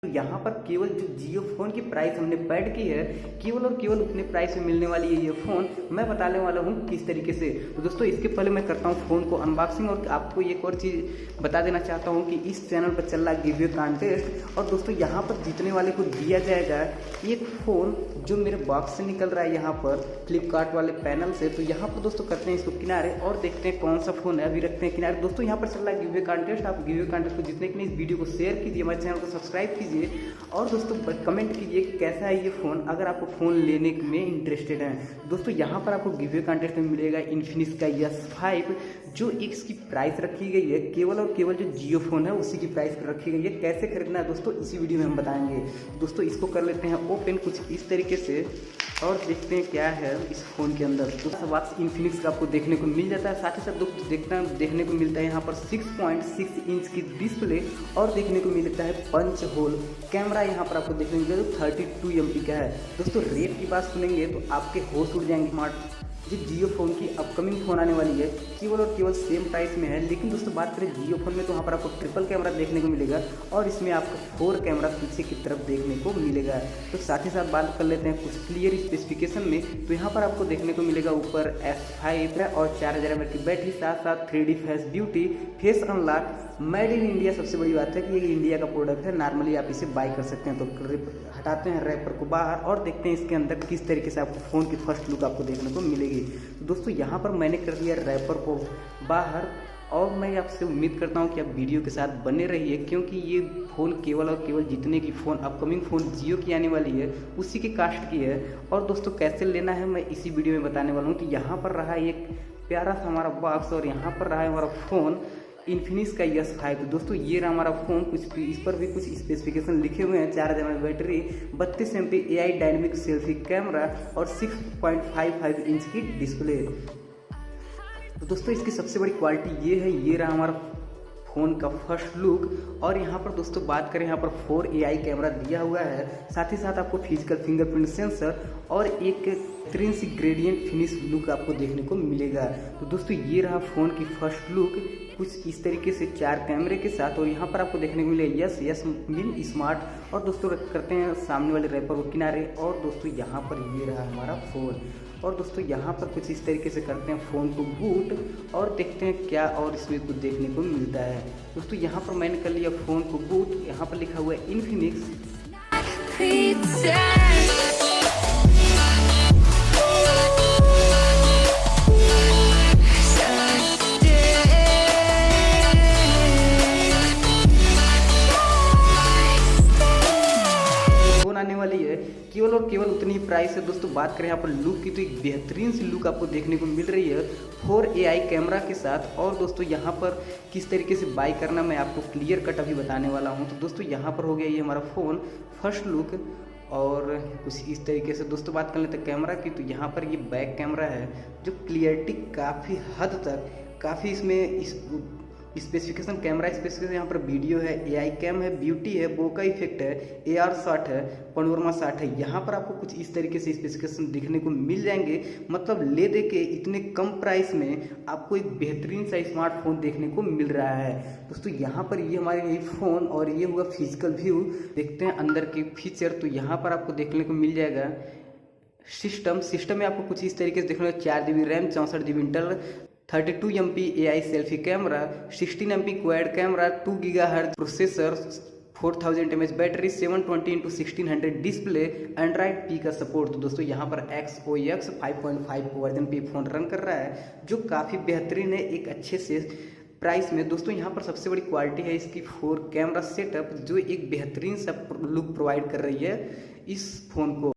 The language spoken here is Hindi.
तो यहाँ पर केवल जो जियो फ़ोन की प्राइस हमने पैड की है, केवल और केवल उतने प्राइस में मिलने वाली है ये फ़ोन मैं बताने वाला हूँ किस तरीके से। तो दोस्तों इसके पहले मैं करता हूँ फ़ोन को अनबॉक्सिंग, और आपको एक और चीज़ बता देना चाहता हूँ कि इस चैनल पर चल रहा है गिव अवे कॉन्टेस्ट। और दोस्तों यहाँ पर जीतने वाले को दिया जाएगा एक फ़ोन जो मेरे बॉक्स से निकल रहा है यहाँ पर फ्लिपकार्ट वाले पैनल से। तो यहाँ पर दोस्तों करते हैं इसको किनारे और देखते हैं कौन सा फ़ोन है, अभी रखते हैं किनारे। दोस्तों यहाँ पर चल रहा है गिव अवे कॉन्टेस्ट। आप गिव अवे कॉन्टेस्ट को जीतने के लिए इस वीडियो को शेयर कीजिए, हमारे चैनल को सब्सक्राइब कीजिए और दोस्तों कमेंट कीजिए कि कैसा है ये फ़ोन, अगर आपको फ़ोन लेने में इंटरेस्टेड है। दोस्तों यहाँ पर आपको गिव अवे कॉन्टेस्ट में मिलेगा इन्फिनिक्स का S5, जो इसकी प्राइस रखी गई है केवल और केवल जो जियो फ़ोन है उसी की प्राइस रखी गई है। कैसे खरीदना है दोस्तों इसी वीडियो में हम बताएंगे। दोस्तों इसको कर लेते हैं ओपन कुछ इस तरीके से और देखते हैं क्या है इस फ़ोन के अंदर। दोस्तों बात इन्फिनिक्स का आपको देखने को मिल जाता है, साथ ही साथ दोस्तों देखने को मिलता है यहाँ पर 6.6 इंच की डिस्प्ले और देखने को मिलता है पंच होल कैमरा। यहाँ पर आपको देखने को मिलेगा जो 32 MP का है। दोस्तों रेट की बात सुनेंगे तो आपके होश उड़ जाएंगे। स्मार्ट जो जियो फ़ोन की अपकमिंग फ़ोन आने वाली है केवल और केवल सेम प्राइस में है। लेकिन दोस्तों बात करें जियो फ़ोन में तो वहाँ पर आपको ट्रिपल कैमरा देखने को मिलेगा और इसमें आपको 4 कैमरा पीछे की तरफ देखने को मिलेगा। तो साथ ही साथ बात कर लेते हैं कुछ क्लियर स्पेसिफिकेशन में। तो यहाँ पर आपको देखने को मिलेगा ऊपर S5 और 4000 mAh की बैटरी, साथ साथ 3D face beauty, face unlock, made in India. सबसे बड़ी बात है कि ये इंडिया का प्रोडक्ट है, नॉर्मली आप इसे बाय कर सकते हैं। तो हटाते हैं रैपर को बाहर और देखते हैं इसके अंदर किस तरीके से आपको फ़ोन की फर्स्ट लुक आपको देखने को मिलेगी। तो दोस्तों यहाँ पर मैंने कर दिया रैपर को बाहर और मैं आपसे उम्मीद करता हूँ कि आप वीडियो के साथ बने रहिए, क्योंकि ये फ़ोन केवल और केवल जितने की फ़ोन अपकमिंग फ़ोन जियो की आने वाली है उसी के कास्ट की है। और दोस्तों कैसे लेना है मैं इसी वीडियो में बताने वाला हूँ। तो यहाँ पर रहा एक प्यारा सा हमारा बॉक्स और यहाँ पर रहा है हमारा फ़ोन इन्फिनिक्स का S5। तो दोस्तों ये रहा हमारा फ़ोन, कुछ इस पर भी कुछ स्पेसिफिकेशन लिखे हुए हैं। 4000 mAh battery, 32 MP AI dynamic selfie camera और 6.55 इंच की डिस्प्ले। तो दोस्तों इसकी सबसे बड़ी क्वालिटी ये है, ये रहा हमारा फ़ोन का फर्स्ट लुक। और यहाँ पर दोस्तों बात करें यहाँ पर 4 AI कैमरा दिया हुआ है, साथ ही साथ आपको फिजिकल फिंगरप्रिंट सेंसर और एक 3 ग्रेडियंट फिनिश लुक आपको देखने को मिलेगा। तो दोस्तों ये रहा फ़ोन की फर्स्ट लुक कुछ इस तरीके से 4 कैमरे के साथ। और यहाँ पर आपको देखने को मिलेगा यस मीन स्मार्ट। और दोस्तों करते हैं सामने वाले रैपर को किनारे और दोस्तों यहाँ पर ये रहा हमारा फ़ोन। और दोस्तों यहाँ पर कुछ इस तरीके से करते हैं फ़ोन को बूट और देखते हैं क्या और इसमें कुछ देखने को मिलता है। दोस्तों यहाँ पर मैंने कर लिया फ़ोन को बूट, यहाँ पर लिखा हुआ है इन्फिनिक्स। आने वाली है केवल और केवल उतनी ही प्राइस है। दोस्तों बात करें यहाँ पर लुक की तो एक बेहतरीन सी लुक आपको देखने को मिल रही है 4 AI कैमरा के साथ। और दोस्तों यहाँ पर किस तरीके से बाय करना मैं आपको क्लियर कट अभी बताने वाला हूँ। तो दोस्तों यहाँ पर हो गया ये हमारा फ़ोन फर्स्ट लुक और कुछ इस तरीके से। दोस्तों बात कर लेते हैं कैमरा की, तो यहाँ पर ये बैक कैमरा है जो क्लियरिटी काफ़ी हद तक काफ़ी इसमें इस स्पेसिफिकेशन कैमरा स्पेसिफिकेशन यहाँ पर वीडियो है, AI कैम है, ब्यूटी है, बोका इफेक्ट है, AR शॉट है, पनोरमा शॉट है। यहाँ पर आपको कुछ इस तरीके से स्पेसिफिकेशन दिखने को मिल जाएंगे। मतलब ले दे के इतने कम प्राइस में आपको एक बेहतरीन सा स्मार्टफोन देखने को मिल रहा है। दोस्तों यहाँ पर ये हमारे ये फ़ोन और ये हुआ फिजिकल व्यू। देखते हैं अंदर के फीचर। तो यहाँ पर आपको देखने को मिल जाएगा सिस्टम में आपको कुछ इस तरीके से देखने को 4 GB RAM, 64 GB internal, 32 MP AI selfie camera, 16 MP quad camera, 2 GHz processor, 4000 mAh battery, 720x1600 display, Android P का सपोर्ट। तो दोस्तों यहाँ पर XOX 5.5 वर्जन पे फ़ोन रन कर रहा है जो काफ़ी बेहतरीन है एक अच्छे से प्राइस में। दोस्तों यहाँ पर सबसे बड़ी क्वालिटी है इसकी 4 कैमरा सेटअप जो एक बेहतरीन सा लुक प्रोवाइड कर रही है इस फ़ोन को।